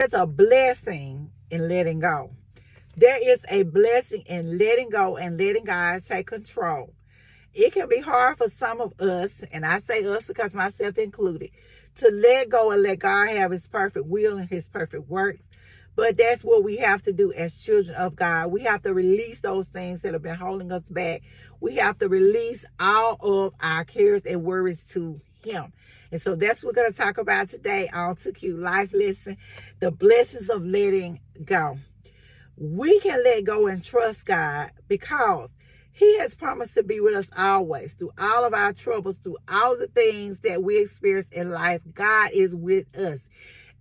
There's a blessing in letting go. There is a blessing in letting go and letting God take control. It can be hard for some of us, and I say us because myself included, to let go and let God have his perfect will and his perfect works. But that's what we have to do as children of God. We have to release those things that have been holding us back. We have to release all of our cares and worries to him. And so that's what we're going to talk about today on 2Q Life Lesson, the blessings of letting go. We can let go and trust God because he has promised to be with us always, through all of our troubles, through all the things that we experience in life. God is with us.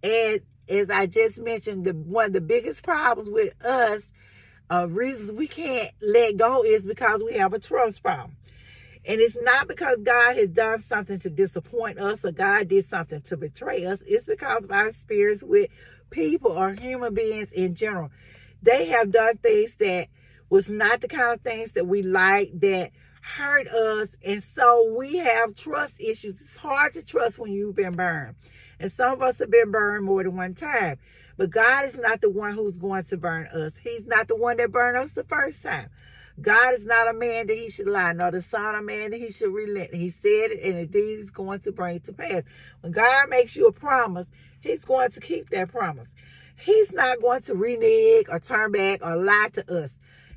And as I just mentioned, one of the biggest problems with us, reasons we can't let go, is because we have a trust problem. And it's not because God has done something to disappoint us or God did something to betray us. It's because of our experience with people or human beings in general. They have done things that was not the kind of things that we like, that hurt us. And so we have trust issues. It's hard to trust when you've been burned. And some of us have been burned more than one time. But God is not the one who's going to burn us. He's not the one that burned us the first time. God is not a man that he should lie, nor the son of man that he should relent. He said it, and indeed he's going to bring it to pass. When God makes you a promise, he's going to keep that promise. He's not going to renege or turn back or lie to us.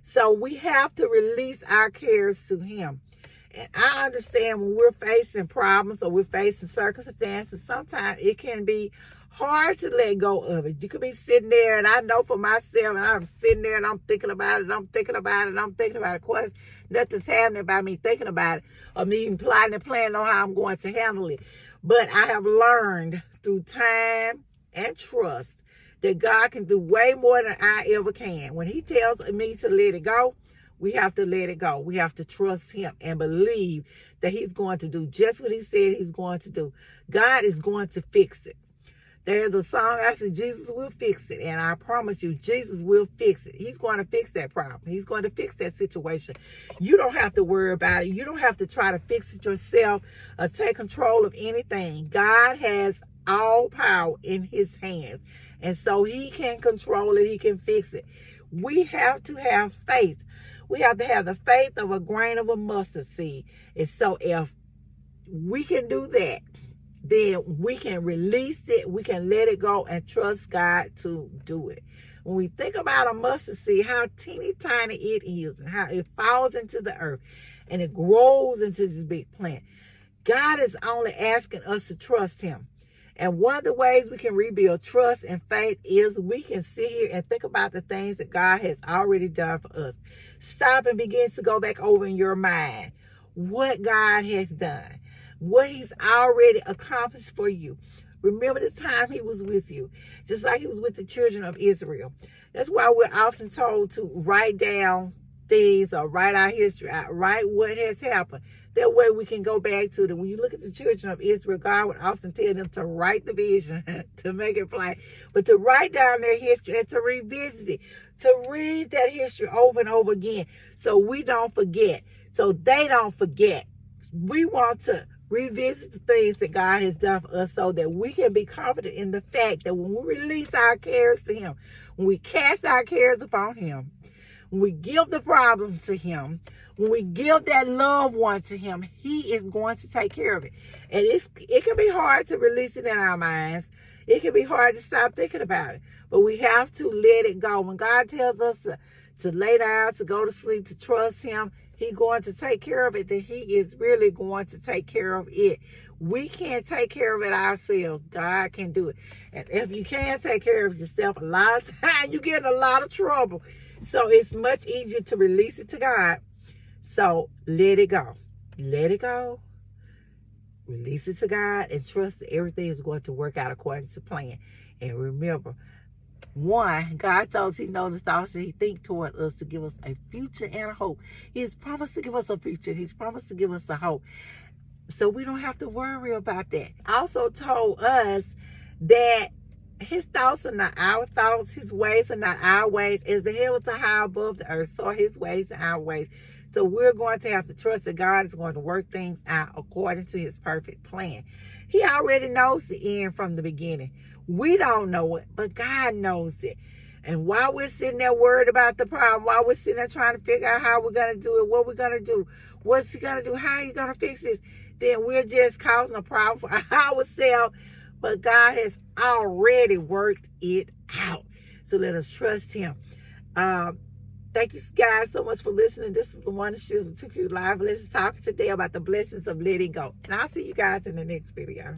So we have to release our cares to him. And I understand when we're facing problems or we're facing circumstances, sometimes it can be hard to let go of it. You could be sitting there, and I know for myself, and I'm sitting there and I'm thinking about it, and I'm thinking about it, and I'm thinking about it. Of course, nothing's happening by me thinking about it or me even plotting and planning on how I'm going to handle it. But I have learned through time and trust that God can do way more than I ever can. When he tells me to let it go, we have to let it go. We have to trust him and believe that he's going to do just what he said he's going to do. God is going to fix it. There's a song I said, Jesus will fix it. And I promise you, Jesus will fix it. He's going to fix that problem. He's going to fix that situation. You don't have to worry about it. You don't have to try to fix it yourself or take control of anything. God has all power in his hands. And so he can control it. He can fix it. We have to have faith. We have to have the faith of a grain of a mustard seed. And so if we can do that, then we can release it. We can let it go and trust God to do it. When we think about a mustard seed, how teeny tiny it is and how it falls into the earth and it grows into this big plant. God is only asking us to trust him. And one of the ways we can rebuild trust and faith is we can sit here and think about the things that God has already done for us. Stop and begin to go back over in your mind what God has done, what he's already accomplished for you. Remember the time he was with you, just like he was with the children of Israel. That's why we're often told to write down things or write our history out, write what has happened. That way we can go back to it. When you look at the children of Israel, God would often tell them to write the vision, to make it plain, but to write down their history and to revisit it, to read that history over and over again so we don't forget, so they don't forget. We want to revisit the things that God has done for us so that we can be confident in the fact that when we release our cares to him, when we cast our cares upon him, when we give the problem to him, when we give that loved one to him, he is going to take care of it. And it can be hard to release it in our minds. It can be hard to stop thinking about it. But we have to let it go. When God tells us to lay down, to go to sleep, to trust him, he's going to take care of it, that he is really going to take care of it. We can't take care of it ourselves. God can do it. And if you can't take care of yourself, a lot of times you get in a lot of trouble. So it's much easier to release it to God. So let it go. Let it go. Release it to God and trust that everything is going to work out according to plan. And remember, one, God tells us he knows the thoughts that he thinks toward us to give us a future and a hope. He's promised to give us a future. He's promised to give us a hope. So we don't have to worry about that. Also told us that his thoughts are not our thoughts. His ways are not our ways. As the heavens are high above the earth, so are his ways and our ways. So we're going to have to trust that God is going to work things out according to his perfect plan. He already knows the end from the beginning. We don't know it, but God knows it. And while we're sitting there worried about the problem, while we're sitting there trying to figure out how we're going to do it, what we're going to do, what's he going to do, how are you going to fix this, then we're just causing a problem for ourselves. But God has already worked it out. So let us trust him. Thank you guys so much for listening. This is the One that Shoes with 2Q Live. Let's talk today about the blessings of letting go. And I'll see you guys in the next video.